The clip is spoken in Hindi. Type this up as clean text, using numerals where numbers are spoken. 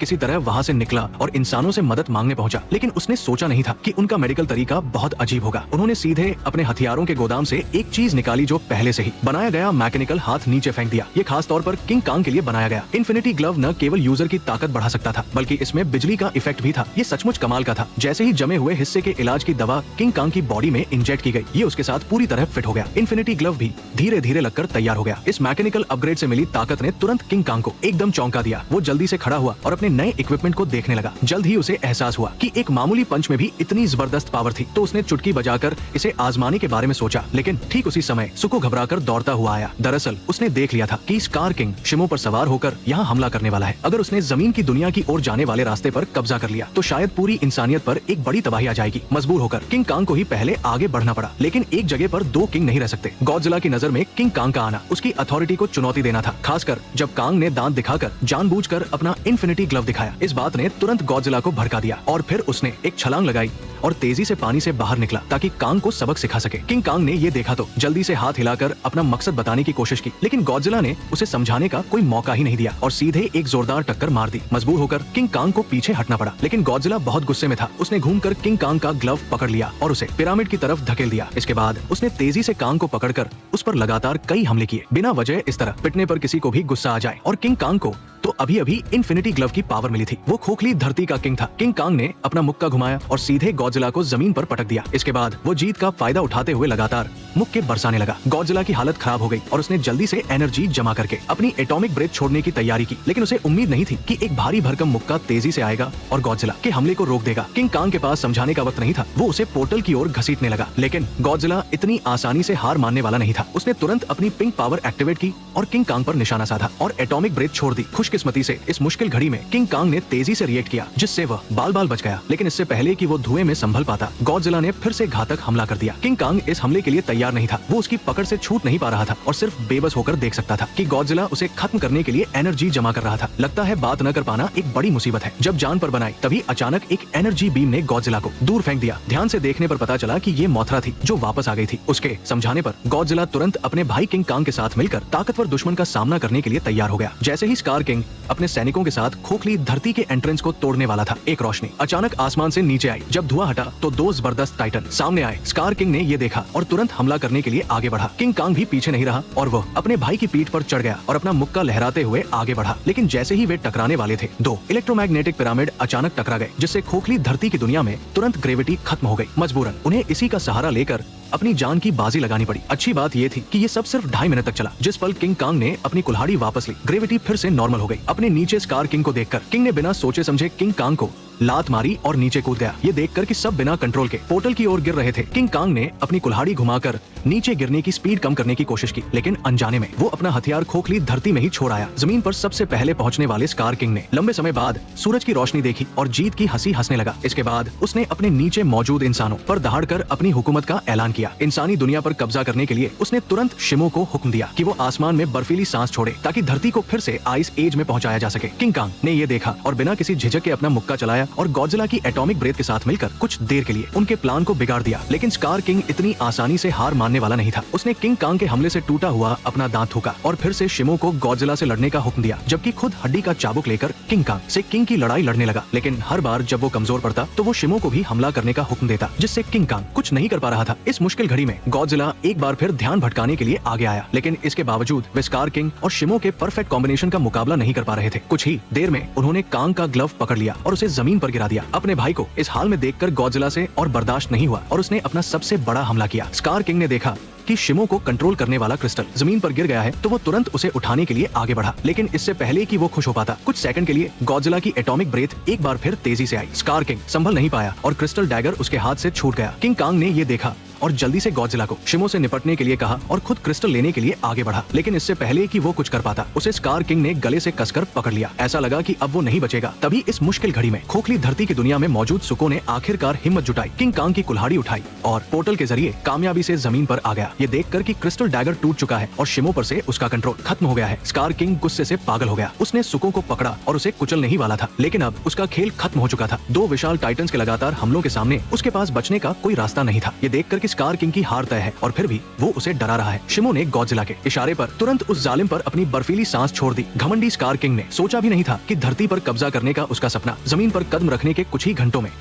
किसी तरह वहाँ से निकला और इंसानों से मदद मांगने पहुंचा, लेकिन उसने सोचा नहीं था कि उनका मेडिकल तरीका बहुत अजीब होगा। उन्होंने सीधे अपने हथियारों के गोदाम से एक चीज निकाली जो पहले से ही बनाया गया मैकेनिकल हाथ नीचे फेंक दिया। ये खास तौर पर किंग कांग के लिए बनाया गया इन्फिनिटी ग्लव न केवल यूजर की ताकत बढ़ा सकता था, बल्कि इसमें बिजली का इफेक्ट भी था। ये सचमुच कमाल का था। जैसे ही जमे हुए हिस्से के इलाज की दवा किंग कांग की बॉडी में इंजेक्ट की गई, ये उसके साथ पूरी तरह फिट हो गया। इन्फिनिटी ग्लव भी धीरे धीरे लगकर तैयार हो गया। इस मैकेनिकल अपग्रेड से मिली ताकत ने तुरंत किंग कांग को एकदम चौंका दिया। वो जल्दी से खड़ा हुआ और अपने नए इक्विपमेंट को देखने लगा। जल्द ही उसे एहसास हुआ कि एक मामूली पंच में भी इतनी जबरदस्त पावर थी, तो उसने चुटकी बजाकर इसे आजमाने के बारे में सोचा। लेकिन ठीक उसी समय सुको घबराकर दौड़ता हुआ आया। दरअसल उसने देख लिया था कि स्कार किंग शिमो पर सवार होकर यहाँ हमला करने वाला है। अगर उसने जमीन की दुनिया की ओर जाने वाले रास्ते पर कब्जा कर लिया तो शायद पूरी इंसानियत पर एक बड़ी तबाही आ जाएगी। मजबूर होकर किंग कांग को ही पहले आगे बढ़ना पड़ा, लेकिन एक जगह पर दो किंग नहीं रह सकते। गॉडजिला की नजर में किंग कांग का आना उसकी अथॉरिटी को चुनौती देना था, खासकर जब कांग ने दांत दिखाकर जानबूझकर अपना इन्फिनिटी ग्लव दिखाया। इस बात ने तुरंत गॉडजिला को भड़का दिया और फिर उसने एक छलांग लगाई और तेजी से पानी से बाहर निकला ताकि कांग को सबक सिखा सके। किंग कांग ने ये देखा तो जल्दी से हाथ हिलाकर अपना मकसद बताने की कोशिश की, लेकिन गॉडजिला ने उसे समझाने का कोई मौका ही नहीं दिया और सीधे एक जोरदार टक्कर मार दी। मजबूर होकर किंग कांग को पीछे हटना पड़ा, लेकिन गॉडजिला बहुत गुस्से में था। उसने घूमकर किंग कांग का ग्लव पकड़ लिया और उसे पिरामिड की तरफ धकेल दिया। इसके बाद उसने तेजी से कांग को पकड़कर उस पर लगातार कई हमले किए। बिना वजह इस तरह पिटने पर किसी को भी गुस्सा आ जाए, और किंग कांग को तो अभी अभी इन्फिनिटी ग्लव की पावर मिली थी। वो खोखली धरती का किंग था। किंग कांग ने अपना मुक्का घुमाया और सीधे गॉडजिला को जमीन पर पटक दिया। इसके बाद वो जीत का फायदा उठाते हुए लगातार मुक्के बरसाने लगा। गॉडजिला की हालत खराब हो गई और उसने जल्दी से एनर्जी जमा करके अपनी एटॉमिक ब्रेथ छोड़ने की तैयारी की, लेकिन उसे उम्मीद नहीं थी कि एक भारी भरकम मुक्का तेजी से आएगा और गॉडजिला के हमले को रोक देगा। किंग कांग के पास समझाने का वक्त नहीं था। वो उसे पोर्टल की ओर घसीटने लगा, लेकिन गॉडजिला इतनी आसानी से हार मानने वाला नहीं था। उसने तुरंत अपनी पिंक पावर एक्टिवेट की और किंग कांग पर निशाना साधा और एटॉमिक ब्रेथ छोड़ दी। खुशकिस्मती से इस मुश्किल घड़ी में किंग कांग ने तेजी से रिएक्ट किया, जिससे वह बाल बाल बच गया। लेकिन इससे पहले कि वो धुएं में संभल पाता, गॉडजिला ने फिर से घातक हमला कर दिया। किंग कांग इस हमले के लिए तैयार नहीं था। वो उसकी पकड़ से छूट नहीं पा रहा था और सिर्फ बेबस होकर देख सकता था कि गॉडजिला उसे खत्म करने के लिए एनर्जी जमा कर रहा था। लगता है बात न कर पाना एक बड़ी मुसीबत है। जब जान पर बनाई तभी अचानक एक एनर्जी बीम ने गॉडजिला को दूर फेंक दिया। ध्यान से देखने पर पता चला कि ये मोथरा थी जो वापस आ गई थी। उसके समझाने पर गॉडजिला तुरंत अपने भाई किंग कांग के साथ मिलकर ताकतवर दुश्मन का सामना करने के लिए तैयार हो गया। जैसे ही स्कार किंग अपने सैनिकों के साथ खोखली धरती के एंट्रेंस को तोड़ने वाला था, एक रोशनी अचानक आसमान से नीचे आई। जब धुआं हटा तो दो जबरदस्त टाइटन सामने आए। स्कार किंग ने ये देखा और तुरंत हमला करने के लिए आगे बढ़ा। किंग कांग भी पीछे नहीं रहा और वह अपने भाई की पीठ पर चढ़ गया और अपना मुक्का लहराते हुए आगे बढ़ा। लेकिन जैसे ही वे टकराने वाले थे, दो इलेक्ट्रोमैग्नेटिक पिरामिड अचानक टकरा गए, जिससे खोखली धरती की दुनिया में तुरंत ग्रेविटी खत्म हो गई। मजबूरन उन्हें इसी का सहारा लेकर अपनी जान की बाजी लगानी पड़ी। अच्छी बात ये थी कि ये सब सिर्फ 2.5 मिनट तक चला। जिस पल किंग कांग ने अपनी कुल्हाड़ी वापस ली, ग्रेविटी फिर से नॉर्मल हो गई। अपने नीचे स्कार किंग को देखकर किंग ने बिना सोचे समझे किंग कांग को लात मारी और नीचे कूद गया। ये देखकर कि सब बिना कंट्रोल के पोर्टल की ओर गिर रहे थे, किंग कांग ने अपनी कुल्हाड़ी घुमाकर नीचे गिरने की स्पीड कम करने की कोशिश की, लेकिन अनजाने में वो अपना हथियार खोखली धरती में ही छोड़ आया। जमीन पर सबसे पहले पहुंचने वाले स्कार किंग ने लंबे समय बाद सूरज की रोशनी देखी और जीत की हंसी हंसने लगा। इसके बाद उसने अपने नीचे मौजूद इंसानों पर दहाड़कर अपनी हुकूमत का ऐलान किया। इंसानी दुनिया पर कब्जा करने के लिए उसने तुरंत शिमो को हुक्म दिया कि वो आसमान में बर्फीली सांस छोड़े ताकि धरती को फिर से आइस एज में पहुंचाया जा सके। किंग कांग ने ये देखा और बिना किसी झिझक के अपना मुक्का चलाया और गॉडजिला की एटॉमिक ब्रेथ के साथ मिलकर कुछ देर के लिए उनके प्लान को बिगाड़ दिया। लेकिन स्कार किंग इतनी आसानी से हार मानने वाला नहीं था। उसने किंग कांग के हमले से टूटा हुआ अपना दांत थूका और फिर से शिमो को गॉडजिला से लड़ने का हुक्म दिया, जबकि खुद हड्डी का चाबुक लेकर किंग कांग से किंग की लड़ाई लड़ने लगा। लेकिन हर बार जब वो कमजोर पड़ता तो वो शिमो को भी हमला करने का हुक्म देता, जिससे किंग कांग कुछ नहीं कर पा रहा था। इस मुश्किल घड़ी में गॉडजिला एक बार फिर ध्यान भटकाने के लिए आगे आया, लेकिन इसके बावजूद वे स्कार किंग और शिमो के परफेक्ट कॉम्बिनेशन का मुकाबला नहीं कर पा रहे थे। कुछ ही देर में उन्होंने कांग का ग्लव पकड़ लिया और उसे जमीन पर गिरा दिया। अपने भाई को इस हाल में देखकर गॉडजिला से और बर्दाश्त नहीं हुआ और उसने अपना सबसे बड़ा हमला किया। स्कार किंग ने देखा कि शिमो को कंट्रोल करने वाला क्रिस्टल जमीन पर गिर गया है, तो वो तुरंत उसे उठाने के लिए आगे बढ़ा। लेकिन इससे पहले कि वो खुश हो पाता, कुछ सेकंड के लिए गॉडजिला की एटॉमिक ब्रेथ एक बार फिर तेजी से आई। स्कार किंग संभल नहीं पाया और क्रिस्टल डैगर उसके हाथ से छूट गया। किंग कांग ने ये देखा और जल्दी से गॉडजिला को शिमो से निपटने के लिए कहा और खुद क्रिस्टल लेने के लिए आगे बढ़ा। लेकिन इससे पहले कि वो कुछ कर पाता, उसे स्कार किंग ने गले से कसकर पकड़ लिया। ऐसा लगा कि अब वो नहीं बचेगा। तभी इस मुश्किल घड़ी में खोखली धरती की दुनिया में मौजूद सुको ने आखिरकार हिम्मत जुटाई, किंग कांग की कुल्हाड़ी उठाई और पोर्टल के जरिए कामयाबी से जमीन पर आ गया। ये देखकर कि क्रिस्टल डैगर टूट चुका है और शिमो पर से उसका कंट्रोल खत्म हो गया है, स्कार किंग गुस्से से पागल हो गया। उसने सुको को पकड़ा और उसे कुचलने ही वाला था, लेकिन अब उसका खेल खत्म हो चुका था। दो विशाल टाइटन्स के लगातार हमलों के सामने उसके पास बचने का कोई रास्ता नहीं था। ये देखकर कि स्कार किंग की हार तय है और फिर भी वो उसे डरा रहा है। शिमो ने गॉडजिला के इशारे पर तुरंत उस जालिम पर अपनी बर्फीली सांस छोड़ दी। घमंडी स्कार किंग ने सोचा भी नहीं था कि धरती पर कब्जा करने का उसका सपना जमीन पर कदम रखने के कुछ ही घंटों में